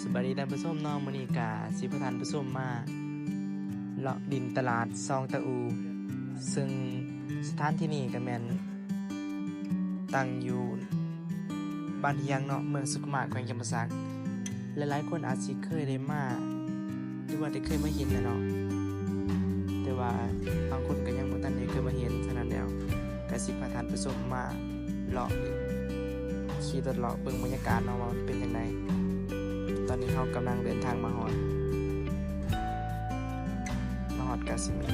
สวัสดีท่านผู้ชมน้องมณีกาสิพท่านผู้ชมมาเลาะดินตลาดซองตะอูซึ่งสถานที่นี้ก็แม่นตั้งอยู่บ้านเฮียงเนาะเมืองสุขมาแขวงจำปาสักหลายๆคนอาจสิเคยได้มาหรือว่าได้เคยมาเห็นนะเนาะแต่ว่าบางคนก็ยังบ่ทันได้เคยมาเห็นฉะนั้นแล้วก็สิพาท่านผู้ชมมาเลาะขี่รถเลาะเบิ่งบรรยากาศเนาะว่ามันเป็นจังไดตอนนี้เรากำลังเดินทางมาฮอดกาซิมี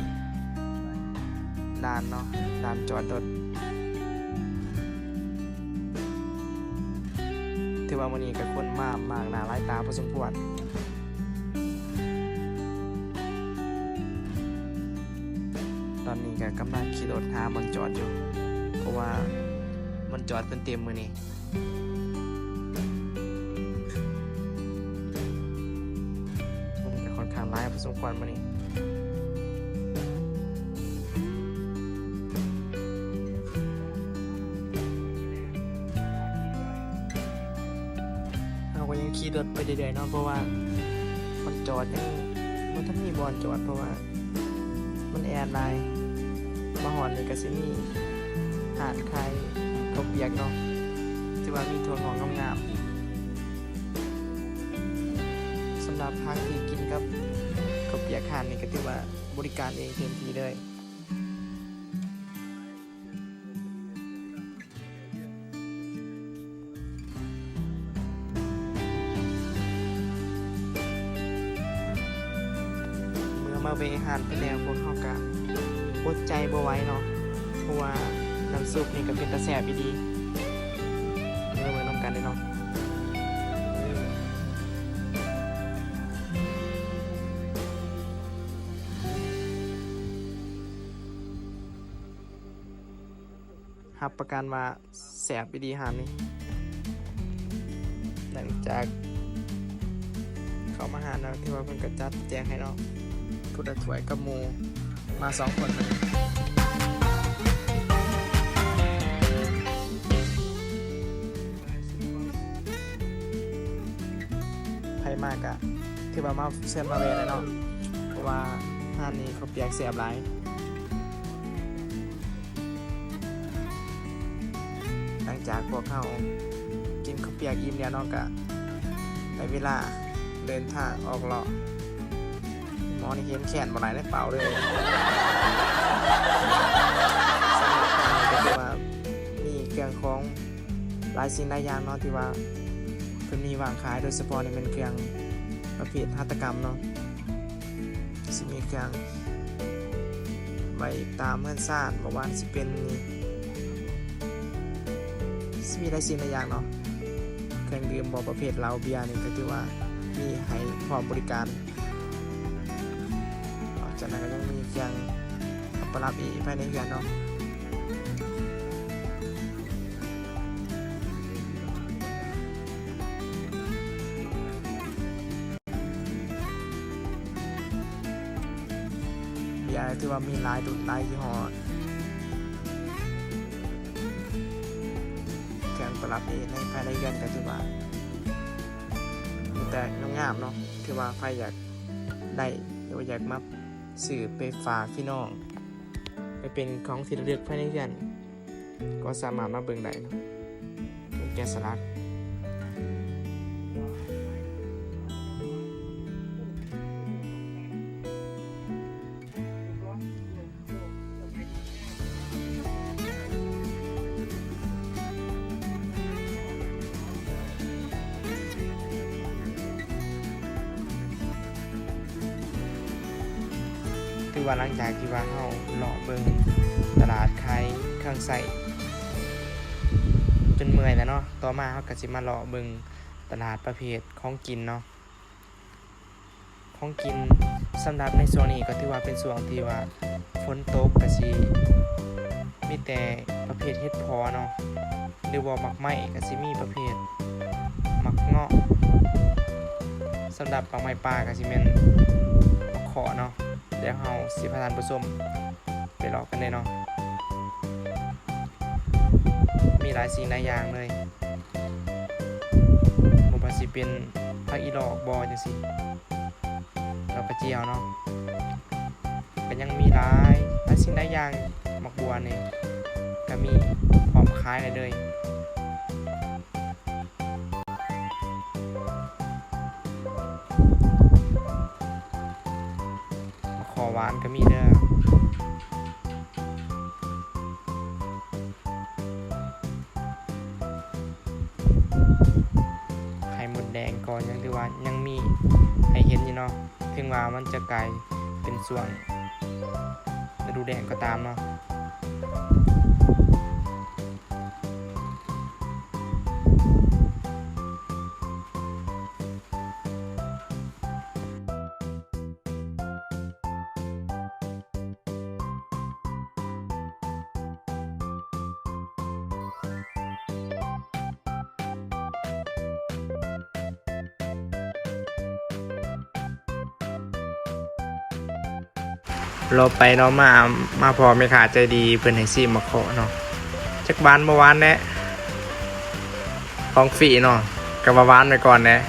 ด่านเนาะด่านจอดรถถือว่าวันนี้ก็คนมากหน้าหลายตาพอสมควรตอนนี้ก็กำลังขี่รถหาบอนจอดอยู่เพราะว่ามันจอดเป็นเต็มมื้อนี้ค่อนข้างหลายพอสมควรมื้อนี้เราก็ยังขี่รถไปเรื่อยๆเนาะเพราะว่ามันจอดยังมันถ้ามีบอนจอดเพราะว่ามันแอร์ไลน์มาหอนนี่ก็สิมีหาดขายข้าวเปียกเนาะที่ว่ามีถั่วงอกงามๆสำหรับทางที่กินกับข้าวเปียกหาดนี่ก็ถือว่าบริการเองเต็มที่เลยมาเวหานไปแล้วพวกเขาก็อดใจบ่ไหว้เนาะเพราะว่าน้ำซุปนี่ก็เป็นตาแซ่บอีดีเมื่อน้ำกันได้เนาะรับประกันว่าแซ่บอีดีหานนี่หลังจากเขามาหาแล้วที่ว่าเพิ่นก็จัดแจงให้เนาะพุทธถวยกับหมูมา2 คนเลยไผมากอะที่ว่ามาเชิญมาเวเลยเนาะเพราะว่าห้านนี้เขาเปียกเสียบหลายหลังจากพวกเขากินข้าวเปียกอิ่มแล้วเนาะกะในเวลาเดินทางออกเลาะหมอนี่เห็นแขนบ่ไหลในเป่าเลยสำหรับการก็คือว่ามีเครื่องของหลายสิ่งหลายอย่างเนาะที่ว่าเพิ่นมีวางขายโดยเฉพาะนี่เป็นเครื่องประเภทหัตถกรรมเนาะสิมีเครื่องไว้ตามเฮือนซ่านบ่ว่าสิเป็นสิมีหลายสิ่งหลายอย่างเนาะเครื่องดื่มบ่ประเภทเหล้าเบียร์นี่ก็ถือว่ามีให้พร้อมบริการจากนั้นก็ยังมีเครื่องประดับอีกภายในเรือนเนาะเบียร์ที่ว่ามีหลายรุ่นหลายยี่ห้อเครื่องประดับอีกในภายในเรือนก็ถือว่าแต่งามๆเนาะถือว่าใครอยากได้หรือว่าอยากมาสื่อไปฝากพี่น้องไปเป็นของที่ระลึกภายในเรือนก็สามารถมาเบิ่งได้เนาะเป็นแกะสลักคือว่าหลังจากที่ว่าเฮาเลาะเบิ่งตลาดขายเครื่องใช้จนเมื่อยแล้วเนาะต่อมาเฮาก็สิมาเลาะเบิ่งตลาดประเภทของกินเนาะของกินสำหรับในช่วงนี้ก็ถือว่าเป็นช่วงที่ว่าฝนตกก็สิมีแต่ประเภทเห็ดเพาะเนาะหรือว่าหมักไหม้ก็สิมีประเภทหมักเงาะสำหรับหมักไหม้ป่าก็สิแม่นหมักขอเนาะเดี๋ยวเราสิพาท่านผู้ชมไปรอกันเลยเนาะมีหลายสิ่งหลายอย่างเลยบ่ว่าสิเป็น ผักอีดอกบอจังซี่ดอกกระเจียวเนาะก็ยังมีหลายสิ่งหลายอย่างหมักบัวนี่ก็มีพร้อมขายเลยมะขอหวานก็มีเด้อไข่มดแดงก็ยังถือว่ายังมีให้เห็นอยู่เนาะถึงว่ามันจะกลายเป็นส่วงฤดูแดงก็ตามเนาะเราไปเนาะมาพอไม่ขาดใจดีเพิ่นให้ซิมมาขอเนาะจักบานเมื่อวานแนะของฟรีเนาะกับวานไปก่อนแนะ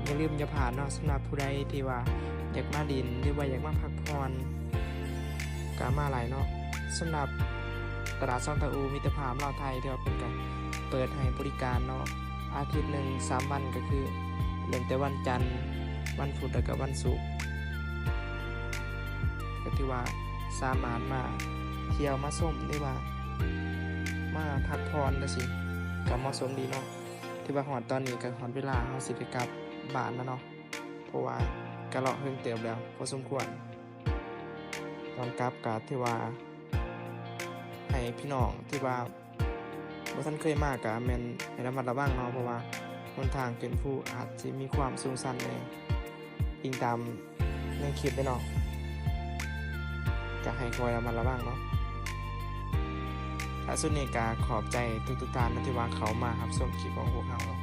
อย่าลืมอย่าผ่านเนาะสำหรับผู้ใดที่ว่าอยากมาดินหรือว่าอยากมาพักผ่อนก็มาหลายเนาะสำหรับตลาดซองตะอูมิตรภาพลาวไทยที่ว่าเป็นการเปิดให้บริการเนาะอาทิตย์หนึ่ง3 วันก็คือเริ่มแต่วันจันทร์วันพุธแล้วก็วันศุกร์ก็ถือว่าสามารถมาเที่ยวมาชมหรือว่ามาพักผ่อนได้สิก็เหมาะสมดีเนาะที่ว่าฮอดตอนนี้ก็ฮอดเวลาเฮาสิได้กลับบ้านแล้วเนาะเพราะว่าก็เลาะเฮิงเติบแล้วพอสมควรตอนกลับก็ถือว่าให้พี่น้องที่ว่าบ่ทันเคยมาก็แม่นให้ระมัดระวังเนาะเพราะว่าหนทางขึ้นภูอาจสิมีความสูงชันแน่อิงตามในคลิปเนาะก็ให้คอยระมัดระวังเนาะถ้าสุดนี้ก็ขอบใจทุกๆท่านที่ว่าเขามารับชมคลิปของพวกเราเนาะ